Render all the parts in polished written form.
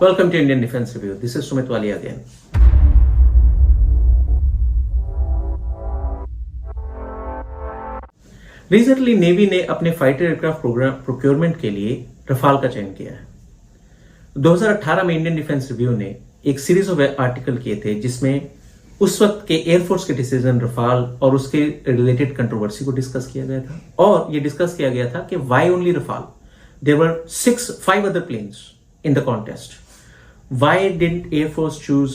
Welcome to Indian Defense Review. This is Sumit Walia again. Recently navy ने अपने fighter aircraft programme procurement के लिए Rafale का चयन किया है। 2018 में इंडियन डिफेंस रिव्यू ने एक सीरीज ऑफ आर्टिकल किए थे जिसमें उस वक्त के एयरफोर्स के डिसीजन रफाल और उसके रिलेटेड कंट्रोवर्सी को डिस्कस किया गया था और ये डिस्कस किया गया था कि why only Rafale, there were 5 other planes in the contest. Why didn't Air Force choose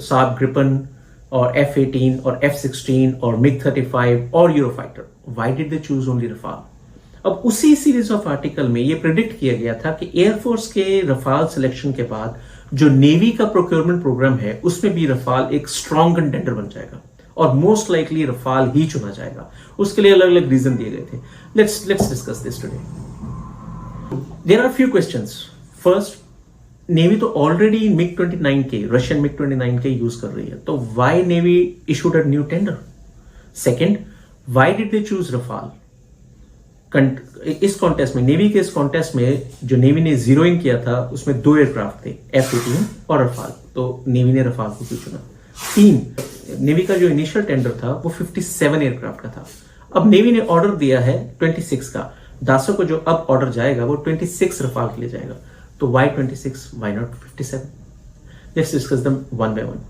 Saab Gripen or F-18 or F-16 or MiG-35 or Eurofighter? Why did they choose only Rafale? अब उसी series of article में ये predict किया गया था कि air force के Rafale selection के बाद जो नेवी का प्रोक्योरमेंट प्रोग्राम है उसमें भी रफाल एक स्ट्रॉन्ग कंटेंडर बन जाएगा और मोस्ट लाइकली रफाल ही चुना जाएगा। उसके लिए अलग अलग रीजन दिए गए थे। Let's discuss this today. There are few questions. First, navy तो ऑलरेडी MiG-29 के रशियन MiG-29 के यूज कर रही है, तो why navy issued a new tender? Second, why did they choose Rafale? इस कॉन्टेस्ट में, नेवी के इस कॉन्टेस्ट में जो नेवी ने जीरो इन किया था उसमें 2 एयरक्राफ्ट थे, F-18 और रफाल, तो नेवी ने रफाल को क्यों चुना? 3, नेवी का जो इनिशियल टेंडर था वो 57 एयरक्राफ्ट का था। अब नेवी ने ऑर्डर दिया है 26 का। दासो को जो अब ऑर्डर जाएगा वो 26 रफाल के लिए जाएगा, तो why 26, why not 57? Let's discuss them one by one.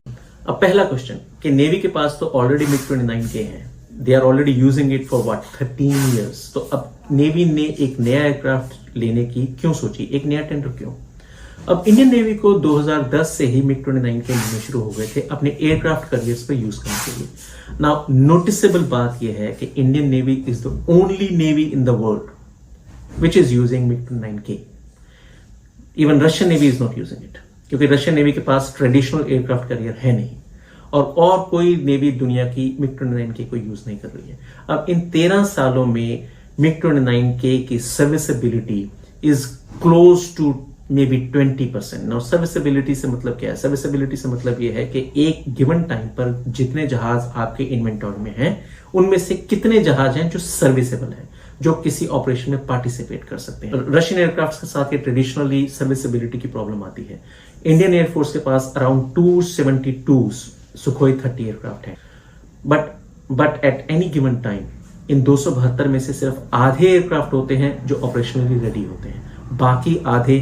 अब पहला क्वेश्चन कि नेवी के पास तो ऑलरेडी MiG-29 के हैं, they are already using it for what 13 years. तो अब नेवी ने एक नया एयरक्राफ्ट लेने की क्यों सोची, एक नया टेंडर क्यों? अब इंडियन नेवी को 2010 से ही MiG-29 के मिलने शुरू हो गए थे अपने एयरक्राफ्ट करियर्स पे यूज करने के लिए। नाउ नोटिसेबल बात यह है कि Indian navy is the only navy in the world which is using MiG-29K. Even Russian navy is not using it, क्योंकि रशियन नेवी के पास ट्रेडिशनल एयरक्राफ्ट कैरियर है नहीं और कोई नेवी दुनिया की MiG-29K को यूज नहीं कर रही है। अब इन 13 सालों में MiG-29K की serviceability is close to maybe 20%। Now serviceability से मतलब क्या है? सर्विसेबिलिटी से मतलब यह है कि एक गिवन टाइम पर जितने जहाज आपके इन्वेंटरी में हैं उनमें से कितने जहाज हैं जो सर्विसेबल हैं, जो किसी ऑपरेशन में पार्टिसिपेट कर सकते हैं। रशियन एयरक्राफ्ट के साथ ये ट्रेडिशनली सर्विसेबिलिटी की प्रॉब्लम आती है। इंडियन एयरफोर्स के पास अराउंड 272 सुखोई 30 एयरक्राफ्ट है, but at any given time in 272 में से सिर्फ आधे एयरक्राफ्ट होते हैं जो ऑपरेशनली रेडी होते हैं, बाकी आधे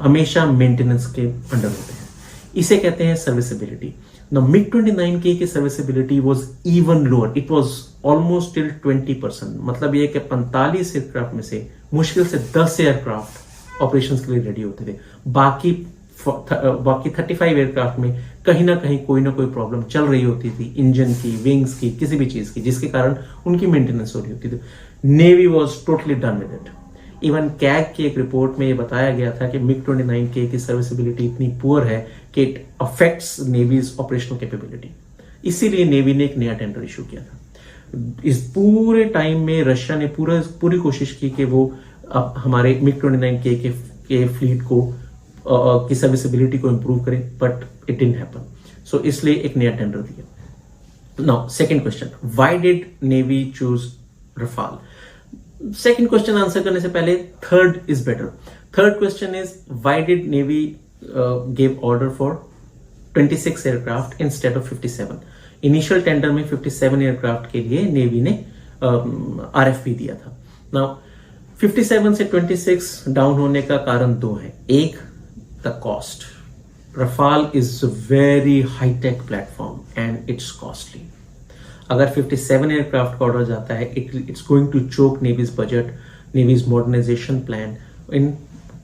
हमेशा मेंटेनेंस के अंडर होते हैं। इसे कहते हैं सर्विसेबिलिटी। Now MiG-29K की serviceability was even lower, it was almost till 20%। मतलब ये कि 45 एयरक्राफ्ट में से मुश्किल से 10 एयरक्राफ्ट ऑपरेशंस के लिए रेडी होते थे, बाकी 35 एयरक्राफ्ट में कहीं ना कहीं कोई ना कोई प्रॉब्लम चल रही होती थी, इंजन की, विंग्स की, किसी भी चीज की, जिसके कारण उनकी मेंटेनेंस हो रही होती थी। Navy was totally done with it. Even CAG की एक रिपोर्ट में ये बताया गया था कि MiG-29K की सर्विसेबिलिटी इतनी पुअर है कि it affects navy's operational capability. इसीलिए नेवी ने एक नया टेंडर इशू किया था। इस पूरे टाइम में रशिया ने पूरी कोशिश की कि वो हमारे MiG-29K के फ्लीट को की सर्विसेबिलिटी को इंप्रूव करें, बट इट डिडंट हैपन। सो इसलिए एक नया टेंडर दिया। Now second question, why did navy choose Rafale? Second question answer करने से पहले third is better. Third question is why did navy give order for 26 aircraft instead of 57? Initial tender में 57 aircraft के लिए नेवी ने RFP दिया था। Now 57 से 26 डाउन होने का कारण 2 है। एक, the cost. Rafale is a very high tech platform and it's costly. अगर 57 एयरक्राफ्ट का ऑर्डर जाता है, it's going to choke navy's budget, navy's modernisation plan in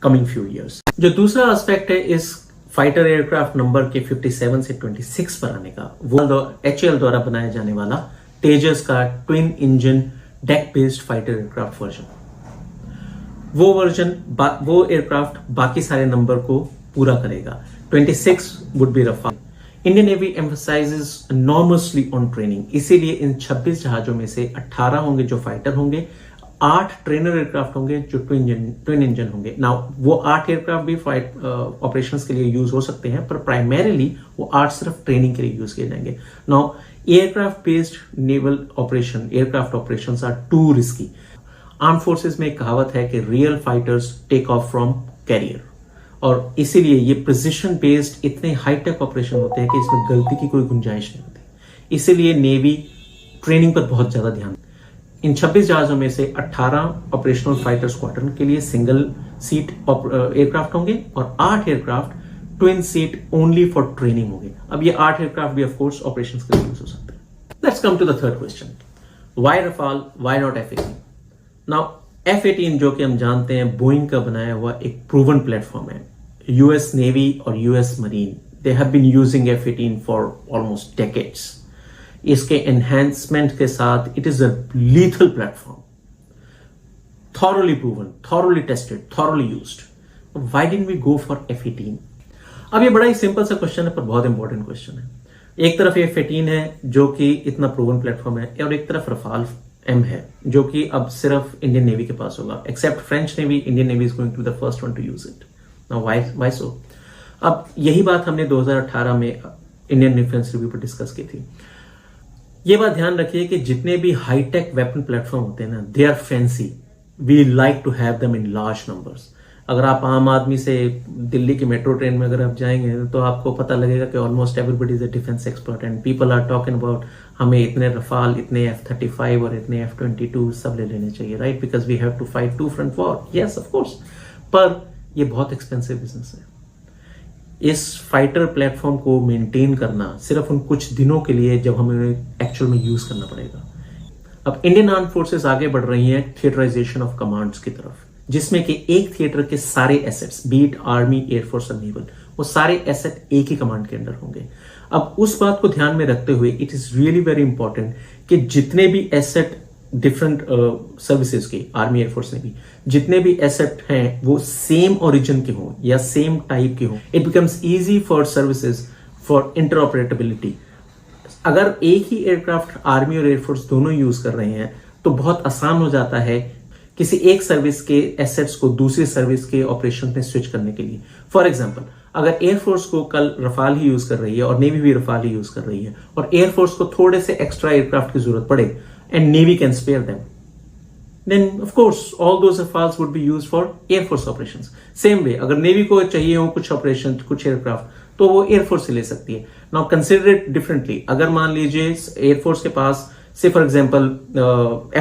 coming few years. जो दूसरा एस्पेक्ट है इस फाइटर एयरक्राफ्ट नंबर के 57 से 26 पर आने का, वो HAL द्वारा बनाया जाने वाला तेजस का twin engine deck based fighter aircraft version. वो एयरक्राफ्ट बाकी सारे नंबर को पूरा करेगा। 26 would be Rafale. Indian navy emphasises enormously on training, इसीलिए इन 26 जहाजों में से 18 होंगे जो फाइटर होंगे, 8 ट्रेनर एयरक्राफ्ट होंगे जो ट्विन इंजन होंगे। नाउ वो 8 एयरक्राफ्ट भी फाइट ऑपरेशंस के लिए यूज हो सकते हैं, पर प्राइमरीली वो 8 सिर्फ ट्रेनिंग के लिए यूज किए जाएंगे। Now aircraft based naval operation, aircraft operations are too risky. Arm forces में एक कहावत है कि real fighters take off from carrier, और इसीलिए ये प्रिसिशन बेस्ड इतने हाईटेक ऑपरेशन होते हैं कि इसमें गलती की कोई गुंजाइश नहीं होती। इसीलिए नेवी ट्रेनिंग पर बहुत ज्यादा ध्यान। इन 26 जहाजों में से 18 ऑपरेशनल फाइटर स्क्वाड्रन के लिए सिंगल सीट एयरक्राफ्ट होंगे और 8 aircraft twin seat only for training होंगे। अब ये 8 एयरक्राफ्ट भी ऑफकोर्स ऑपरेशंस के लिए यूज हो सकते हैं। Let's come to the third question, why Rafale, why not F-18? Now F-18 जो कि हम जानते हैं बोइंग का बनाया हुआ एक प्रूवन प्लेटफॉर्म है। यूएस नेवी और US marine they have been using F-18 for almost decades. इसके एनहेंसमेंट के साथ it is a lethal platform, thoroughly proven, thoroughly tested, thoroughly used. Why didn't we go for F-18? अब ये बड़ा ही simple सा question है पर बहुत इंपॉर्टेंट क्वेश्चन है। एक तरफ F-18 है जो कि इतना प्रूवन प्लेटफॉर्म है और एक तरफ रफाल M है जो कि अब सिर्फ इंडियन नेवी के पास होगा। Except French navy, Indian navy is going to be the first one to use it. Now why so? अब यही बात हमने 2018 में इंडियन डिफेंस रिव्यू पर डिस्कस की थी। ये बात ध्यान रखिए कि जितने भी हाईटेक वेपन प्लेटफॉर्म होते हैं ना, they are fancy, we like to have them in large numbers. अगर आप आम आदमी से दिल्ली की मेट्रो ट्रेन में अगर आप जाएंगे तो आपको पता लगेगा कि almost everybody is a defence expert and people are talking about हमें इतने रफाल, इतने F-35 और इतने F-22 सब ले लेने चाहिए, right? Because we have to fight two front war. Yes, of course, पर ये बहुत एक्सपेंसिव बिजनेस है। इस फाइटर प्लेटफॉर्म को मेंटेन करना सिर्फ उन कुछ दिनों के लिए जब हमें एक्चुअल में यूज करना पड़ेगा। अब इंडियन आर्म फोर्सेस आगे बढ़ रही हैं थिएटराइजेशन ऑफ कमांड्स की तरफ, जिसमें कि एक थिएटर के सारे एसेट्स, बीट आर्मी, एयरफोर्स और नेवल, वो सारे एसेट एक ही कमांड के अंडर होंगे। अब उस बात को ध्यान में रखते हुए it is really very important कि जितने भी एसेट डिफरेंट सर्विसेज के, आर्मी, एयरफोर्स ने भी जितने भी एसेट हैं वो सेम ओरिजिन के हों या सेम टाइप के हों। It becomes easy for services for interoperability. अगर एक ही एयरक्राफ्ट आर्मी और एयरफोर्स दोनों यूज कर रहे हैं तो बहुत आसान हो जाता है किसी एक सर्विस के एसेट्स को दूसरी सर्विस के ऑपरेशन में स्विच करने के लिए। फॉर एग्जांपल, अगर एयरफोर्स को कल रफाल ही यूज कर रही है और नेवी भी रफाल ही यूज कर रही है और एयरफोर्स को थोड़े से एक्स्ट्रा एयरक्राफ्ट की जरूरत पड़े and Navy can spare them, then of course all those Rafales would be used for Air Force operations. Same way, अगर Navy को चाहिए हो कुछ ऑपरेशन, कुछ एयरक्राफ्ट, तो वो एयरफोर्स से ले सकती है। Now consider it differently. अगर मान लीजिए एयरफोर्स के पास से फॉर एग्जाम्पल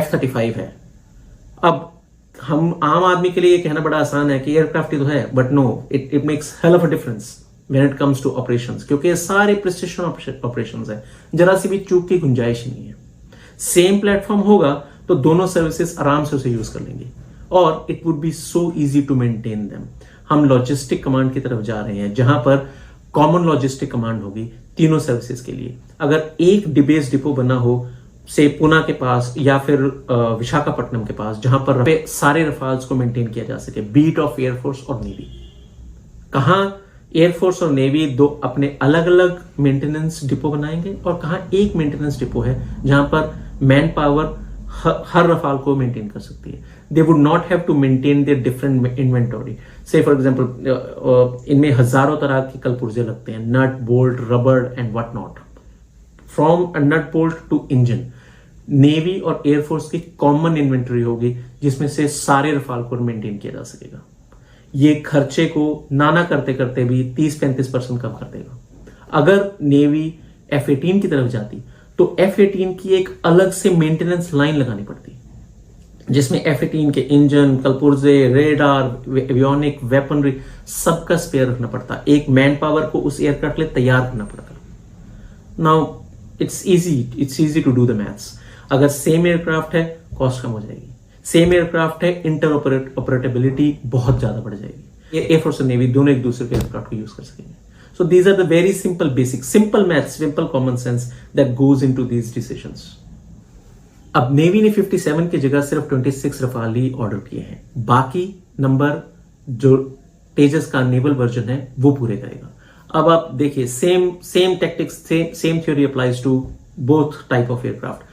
F-35 है, अब हम आम आदमी के लिए ये कहना बड़ा आसान है कि एयरक्राफ्ट ही तो है, but no, it makes hell of a difference when it comes to operations, क्योंकि ये सारे प्रिसिशन ऑपरेशंस है, जरा सी भी चूक की गुंजाइश नहीं है। सेम प्लेटफॉर्म होगा तो दोनों सर्विसेज आराम से उसे यूज कर लेंगे और it would be so easy to maintain them. हम लॉजिस्टिक कमांड की तरफ जा रहे हैं जहां पर कॉमन लॉजिस्टिक कमांड होगी तीनों सर्विसेज के लिए। अगर एक बेस डिपो बना हो से पुणे के पास या फिर विशाखापट्टनम के पास, जहां पर सारे रफाल्स को मेंटेन किया जा सके, बीट ऑफ एयरफोर्स और नेवी। कहां एयरफोर्स और नेवी दो अपने अलग अलग मेंटेनेंस डिपो बनाएंगे और कहां एक मेंटेनेंस डिपो है जहां पर मैन पावर हर रफाल को मेंटेन कर सकती है। They would not have to maintain their different inventory. Say for example इनमें हजारों तरह के कल पुर्जे लगते हैं, nut, bolt, rubber and what not, from a nut bolt to engine. Navy और एयरफोर्स की कॉमन इन्वेंटरी होगी जिसमें से सारे रफाल को मेंटेन किया जा सकेगा। ये खर्चे को नाना करते करते भी 30-35% कम कर देगा। अगर नेवी F-18 की तरफ जाती तो F-18 की एक अलग से मेंटेनेंस लाइन लगानी पड़ती, जिसमें F-18 के इंजन, कलपुर्जे, रेडार, एवियोनिक, वेपनरी सबका स्पेयर रखना पड़ता। एक मैन पावर को उस एयरक्राफ्ट के लिए तैयार करना पड़ता। Now it's easy to do the maths. अगर सेम एयरक्राफ्ट है, कॉस्ट कम हो जाएगी। सेम एयरक्राफ्ट है, इंटरऑपरेटेबिलिटी बहुत ज्यादा बढ़ जाएगी। एयरफोर्स और नेवी दोनों एक दूसरे के एयरक्राफ्ट को यूज कर सकेंगे। So these are the very simple basic, simple math, simple common sense that goes into these decisions. अब नेवी ने 57 की जगह सिर्फ 26 रफाल ही ऑर्डर किए हैं। बाकी नंबर जो तेजस का नेवल वर्जन है वो पूरे करेगा। अब आप देखिए, same tactics, same theory applies to both type of aircraft.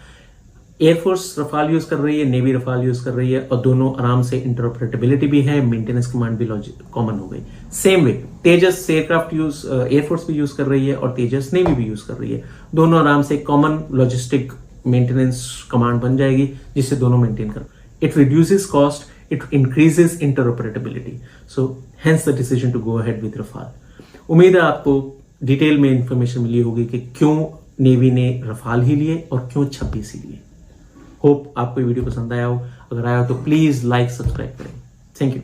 Air force Rafale use कर रही है, नेवी रफाल यूज कर रही है और दोनों आराम से इंटरऑपरेटेबिलिटी भी है, मेंटेनेंस कमांड भी कॉमन हो गई। सेम वे तेजस एयरक्राफ्ट एयरफोर्स भी यूज कर रही है और तेजस नेवी भी यूज कर रही है। दोनों आराम से कॉमन लॉजिस्टिक मेंटेनेंस कमांड बन जाएगी जिससे दोनों मेंटेन कर। It reduces cost, it increases interoperability. So hence the decision to go ahead with Rafale. उम्मीद है आपको डिटेल में इंफॉर्मेशन मिली होगी कि क्यों नेवी ने रफाल ही लिए और क्यों 26 ही लिए। होप आपको ये वीडियो पसंद आया हो, अगर आया हो तो प्लीज लाइक सब्सक्राइब करें। Thank you.